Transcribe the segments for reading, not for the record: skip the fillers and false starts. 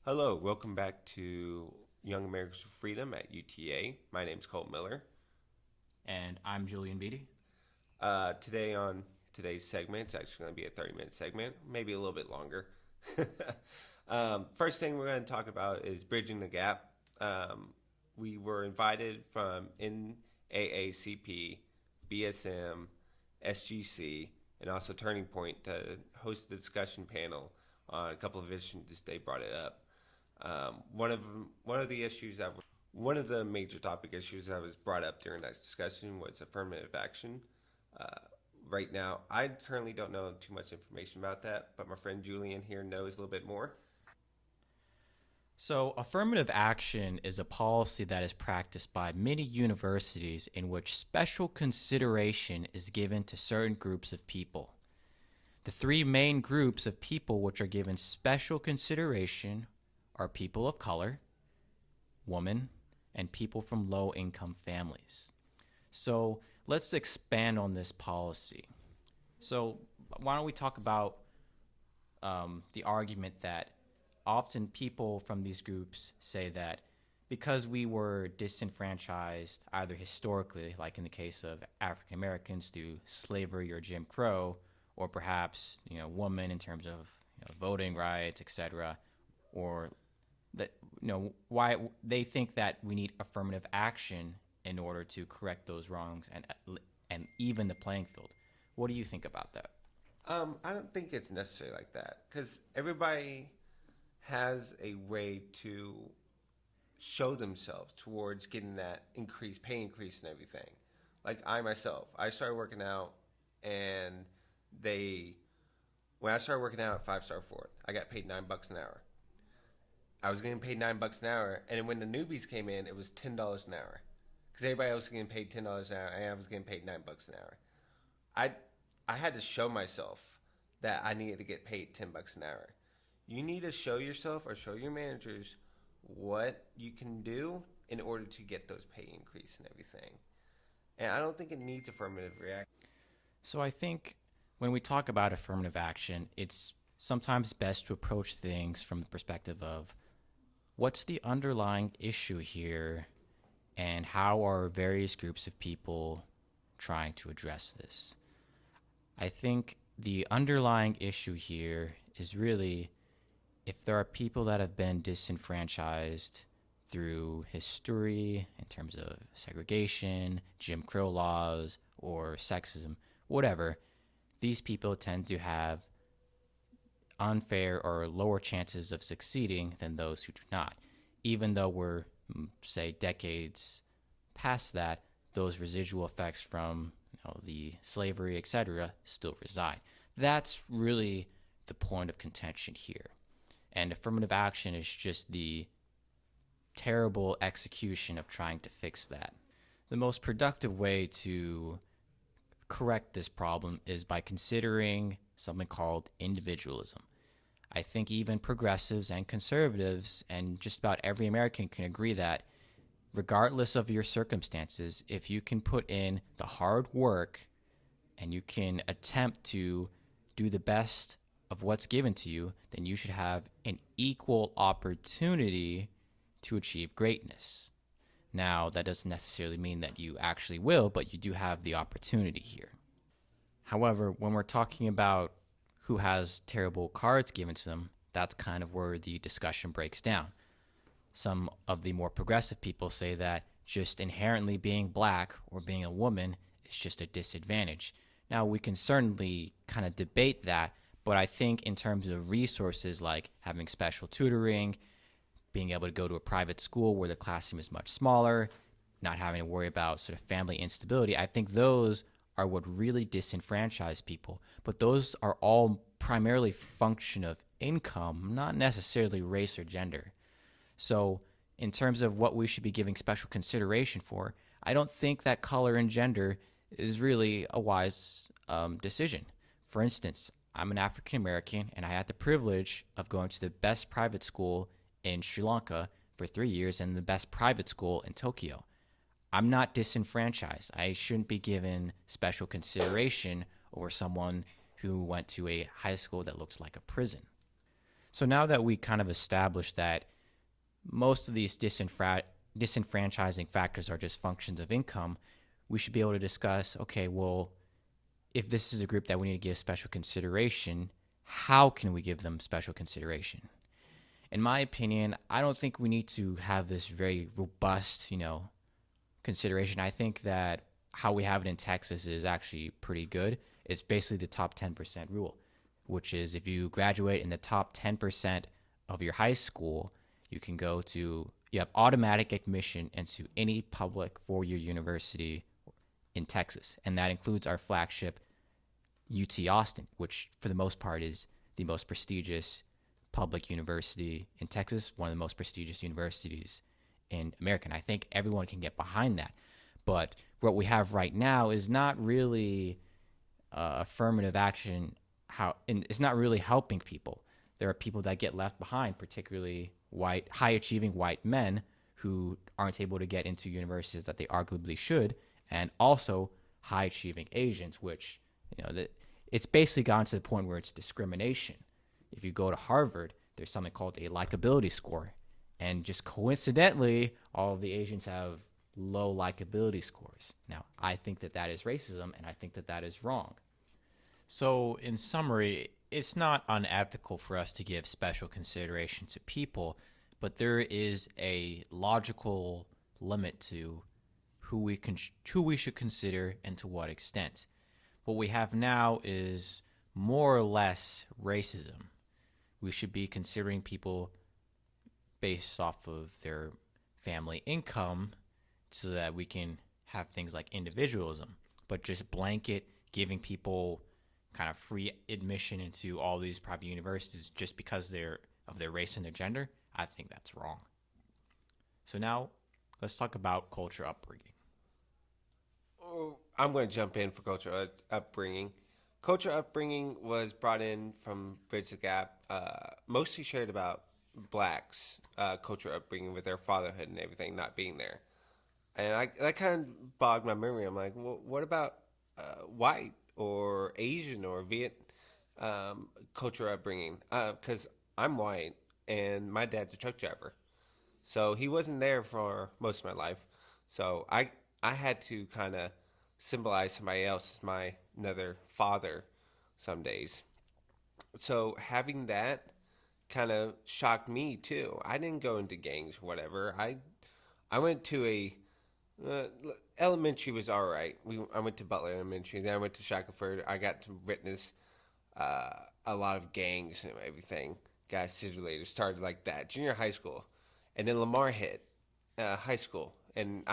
Hello, welcome back to Young Americans for Freedom at UTA. My name's Cole Miller. And I'm Julian Beatty. Today on today's segment, it's actually going to be a 30-minute segment, maybe a little bit longer. First thing we're going to talk about is bridging the gap. We were invited from NAACP, BSM, SGC, and also Turning Point to host the discussion panel on a couple of issues they brought it up. One of the issues one of the major topic issues that was brought up during that discussion was affirmative action. Uh, right now, I currently don't know too much information about that, but my friend Julian here knows a little bit more. So, affirmative action is a policy that is practiced by many universities in which special consideration is given to certain groups of people. The three main groups of people which are given special consideration are people of color, women, and people from low-income families. So, let's expand on this policy. So, why don't we talk about the argument that often people from these groups say that because we were disenfranchised, either historically, like in the case of African Americans through slavery or Jim Crow, or perhaps women in terms of voting rights, etc., or that why they think that we need affirmative action in order to correct those wrongs and even the playing field. What do you think about that? I don't think it's necessarily like that because everybody has a way to show themselves towards getting that pay increase and everything. Like I myself, I started working out, and when I started working out at 5 Star Ford, I got paid $9 an hour. I was getting paid $9 an hour, and then when the newbies came in, it was $10 an hour, because everybody else was getting paid $10 an hour, and I was getting paid $9 an hour. I I had to show myself that I needed to get paid $10 an hour. You need to show yourself or show your managers what you can do in order to get those pay increase and everything. And I don't think it needs affirmative reaction. So I think when we talk about affirmative action, it's sometimes best to approach things from the perspective of what's the underlying issue here and how are various groups of people trying to address this. I think the underlying issue here is really if there are people that have been disenfranchised through history in terms of segregation, Jim Crow laws, or sexism, whatever, these people tend to have unfair or lower chances of succeeding than those who do not. Even though we're, say, decades past that, those residual effects from the slavery, etc., still reside. That's really the point of contention here. And affirmative action is just the terrible execution of trying to fix that. The most productive way to correct this problem is by considering something called individualism. I think even progressives and conservatives and just about every American can agree that regardless of your circumstances, if you can put in the hard work and you can attempt to do the best of what's given to you, then you should have an equal opportunity to achieve greatness. Now, that doesn't necessarily mean that you actually will, but you do have the opportunity here. However, when we're talking about who has terrible cards given to them, that's kind of where the discussion breaks down. Some of the more progressive people say that just inherently being black or being a woman is just a disadvantage. Now, we can certainly kind of debate that, but I think in terms of resources like having special tutoring, being able to go to a private school where the classroom is much smaller, not having to worry about sort of family instability, I think those are what really disenfranchise people. But those are all primarily function of income, not necessarily race or gender. So in terms of what we should be giving special consideration for, I don't think that color and gender is really a wise decision. For instance, I'm an African American, and I had the privilege of going to the best private school in Sri Lanka for 3 years and the best private school in Tokyo. I'm not disenfranchised. I shouldn't be given special consideration over someone who went to a high school that looks like a prison. So now that we kind of established that most of these disenfranchising factors are just functions of income, we should be able to discuss, okay, well, if this is a group that we need to give special consideration, how can we give them special consideration? In my opinion, I don't think we need to have this very robust, consideration. I think that how we have it in Texas is actually pretty good. It's basically the top 10% rule, which is if you graduate in the top 10% of your high school, you have automatic admission into any public four-year university in Texas. And that includes our flagship UT Austin, which for the most part is the most prestigious public university in Texas, one of the most prestigious universities in America. And I think everyone can get behind that. But what we have right now is not really affirmative action. It's not really helping people. There are people that get left behind, particularly high-achieving white men who aren't able to get into universities that they arguably should, and also high-achieving Asians, which, it's basically gotten to the point where it's discrimination. If you go to Harvard, there's something called a likability score. And just coincidentally, all of the Asians have low likability scores. Now, I think that is racism, and I think that is wrong. So, in summary, it's not unethical for us to give special consideration to people, but there is a logical limit to who we should consider and to what extent. What we have now is more or less racism. We should be considering people based off of their family income so that we can have things like individualism. But just blanket giving people kind of free admission into all these private universities just because of their race and their gender, I think that's wrong. So now let's talk about culture upbringing. I'm going to jump in for culture upbringing. Culture upbringing was brought in from Bridge the Gap, mostly shared about blacks' culture upbringing with their fatherhood and everything not being there. And that kind of bogged my memory. I'm like, well, what about white or Asian or Viet culture upbringing? Because I'm white and my dad's a truck driver. So he wasn't there for most of my life. So I had to kind of symbolize somebody else as my another father some days. So having that kind of shocked me too. I didn't go into gangs or whatever. I went to elementary was all right. I went to Butler Elementary. Then I went to Shackelford. I got to witness a lot of gangs and everything. Got later started like that. Junior high school, and then Lamar hit high school, and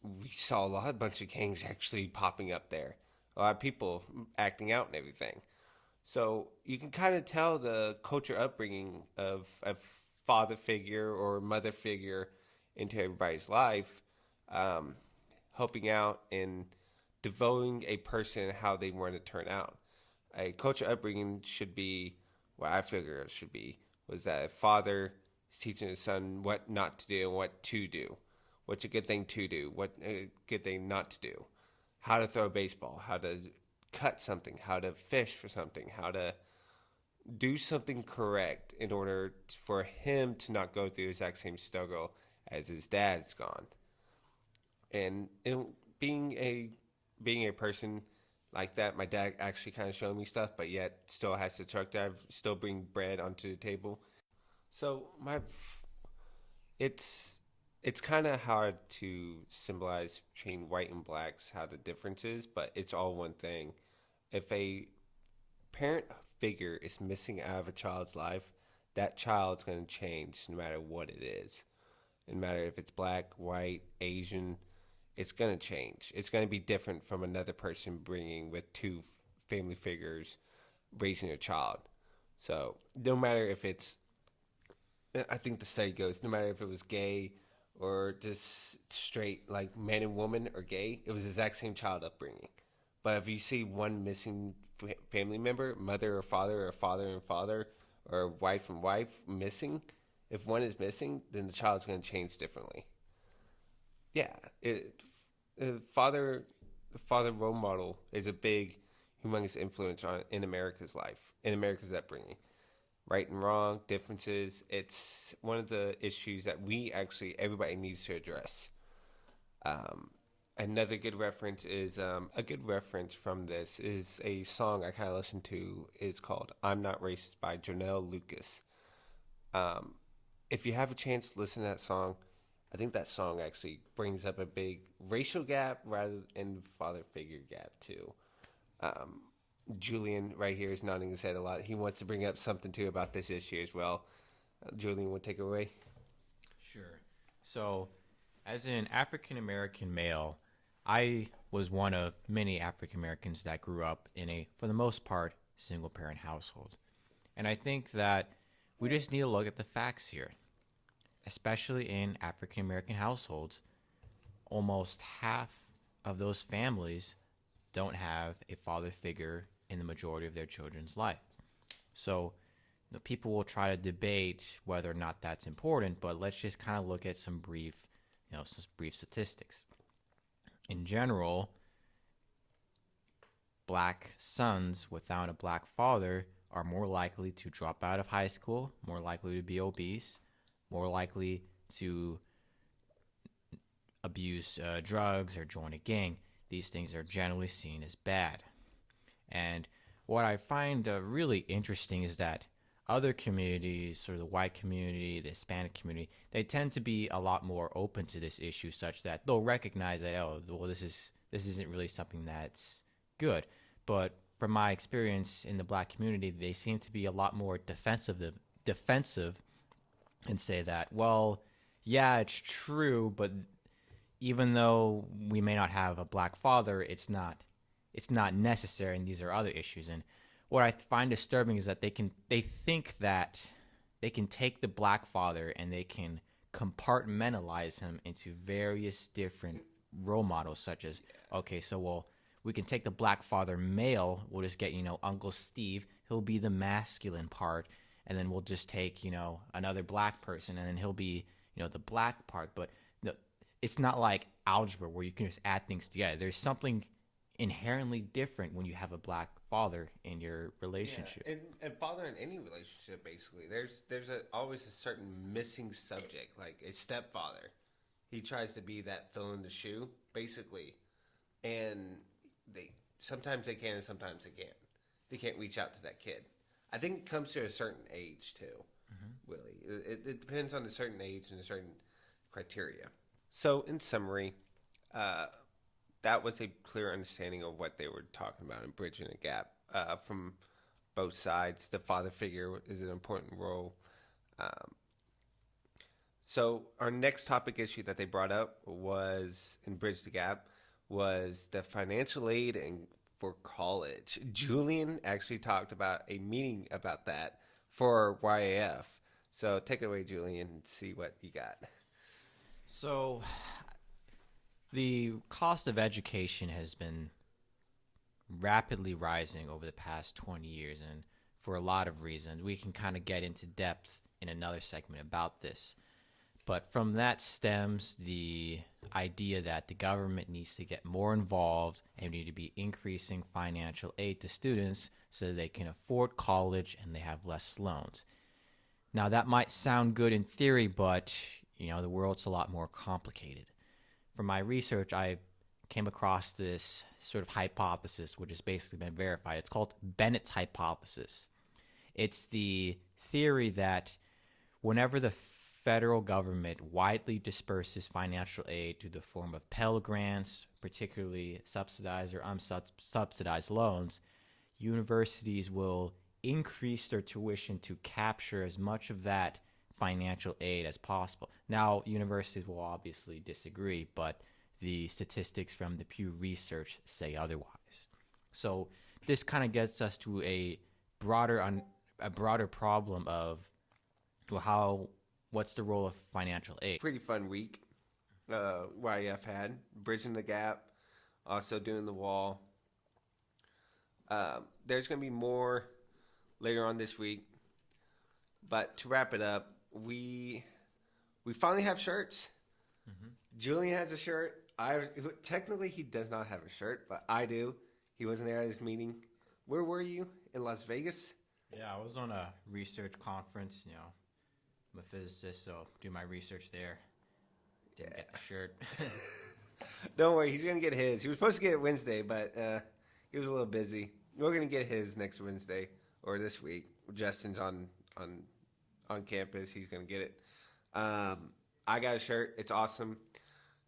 we saw a bunch of gangs actually popping up there. A lot of people acting out and everything. So you can kind of tell the culture upbringing of a father figure or mother figure into everybody's life, helping out and devoting a person how they want to turn out. A culture upbringing should be, what I figure it should be, was that a father is teaching his son what not to do and what to do. What's a good thing to do? What a good thing not to do? How to throw a baseball, how to cut something, how to fish for something, how to do something correct in order for him to not go through the exact same struggle as his dad's gone. And being a person like that, my dad actually kind of showed me stuff, but yet still has to truck drive, still bring bread onto the table. So it's kind of hard to symbolize between white and blacks how the difference is, but it's all one thing. If a parent figure is missing out of a child's life, that child's going to change no matter what it is. No matter if it's black, white, Asian, it's going to change. It's going to be different from another person bringing with two family figures raising a child. So no matter if it's, I think the study goes, no matter if it was gay or just straight, like man and woman or gay, it was the exact same child upbringing. But if you see one missing family member, mother or father and father, or wife and wife missing, if one is missing, then the child's going to change differently. Yeah, the father role model is a big, humongous influence in America's life, in America's upbringing. right and wrong, differences. It's one of the issues that everybody needs to address. Another good reference is a good reference from this is a song I kind of listened to. Is called "I'm Not Racist" by Jonelle Lucas. If you have a chance to listen to that song, I think that song actually brings up a big racial gap rather than father figure gap too. Julian right here is nodding his head a lot. He wants to bring up something too about this issue as well. Julian, will take it away. Sure. So, as an African American male, I was one of many African Americans that grew up in a, for the most part, single parent household. And I think that we just need to look at the facts here. Especially in African American households, almost half of those families don't have a father figure in the majority of their children's life. So, people will try to debate whether or not that's important, but let's just kind of look at some brief statistics. In general, black sons without a black father are more likely to drop out of high school, more likely to be obese, more likely to abuse drugs or join a gang. These things are generally seen as bad. And what I find really interesting is that other communities, sort of the white community, the Hispanic community, they tend to be a lot more open to this issue, such that they'll recognize that, oh, well, this isn't really something that's good. But from my experience in the black community, they seem to be a lot more defensive and say that, well, yeah, it's true, but even though we may not have a black father, it's not necessary, and these are other issues. And what I find disturbing is that they think that they can take the black father and they can compartmentalize him into various different role models, such as, okay, so well, we can take the black father male, we'll just get, Uncle Steve, he'll be the masculine part, and then we'll just take, another black person, and then he'll be, the black part. But it's not like algebra where you can just add things together. There's something inherently different when you have a black father in your relationship. Yeah, and father in any relationship, basically, there's always a certain missing subject, like a stepfather. He tries to be that fill in the shoe, basically, and sometimes they can and sometimes they can't. They can't reach out to that kid. I think it comes to a certain age too. Really, it depends on a certain age and a certain criteria. So, in summary, that was a clear understanding of what they were talking about and bridging a gap from both sides. The father figure is an important role. So our next topic issue that they brought up was, in Bridge the Gap, was the financial aid for college. Julian actually talked about a meeting about that for YAF. So take it away, Julian, and see what you got. So, the cost of education has been rapidly rising over the past 20 years, and for a lot of reasons. We can kind of get into depth in another segment about this. But from that stems the idea that the government needs to get more involved and need to be increasing financial aid to students so they can afford college and they have less loans. Now, that might sound good in theory, but, the world's a lot more complicated. From my research, I came across this sort of hypothesis, which has basically been verified. It's called Bennett's hypothesis. It's the theory that whenever the federal government widely disperses financial aid through the form of Pell Grants, particularly subsidized or unsubsidized loans, universities will increase their tuition to capture as much of that financial aid as possible. Now, universities will obviously disagree, but the statistics from the Pew Research say otherwise. So this kind of gets us to a broader problem of, well, what's the role of financial aid? Pretty fun week YF had. Bridging the Gap, also doing the wall. There's going to be more later on this week. But to wrap it up, we finally have shirts. Mm-hmm. Julian has a shirt. Technically, he does not have a shirt, but I do. He wasn't there at his meeting. Where were you? In Las Vegas? Yeah, I was on a research conference. I'm a physicist, so do my research there. Didn't get the shirt. Don't worry, he's gonna get his. He was supposed to get it Wednesday, but he was a little busy. We're gonna get his next Wednesday or this week. Justin's on campus. He's gonna get it. I got a shirt. It's awesome.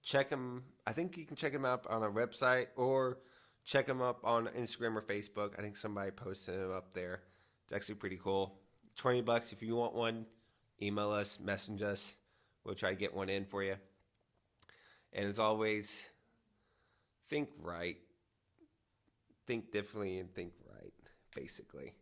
Check him. I think you can check him out on our website or check him up on Instagram or Facebook. I think somebody posted him up there. It's actually pretty cool. $20 if you want one. Email us, message us. We'll try to get one in for you. And as always, think right. Think differently and think right, basically.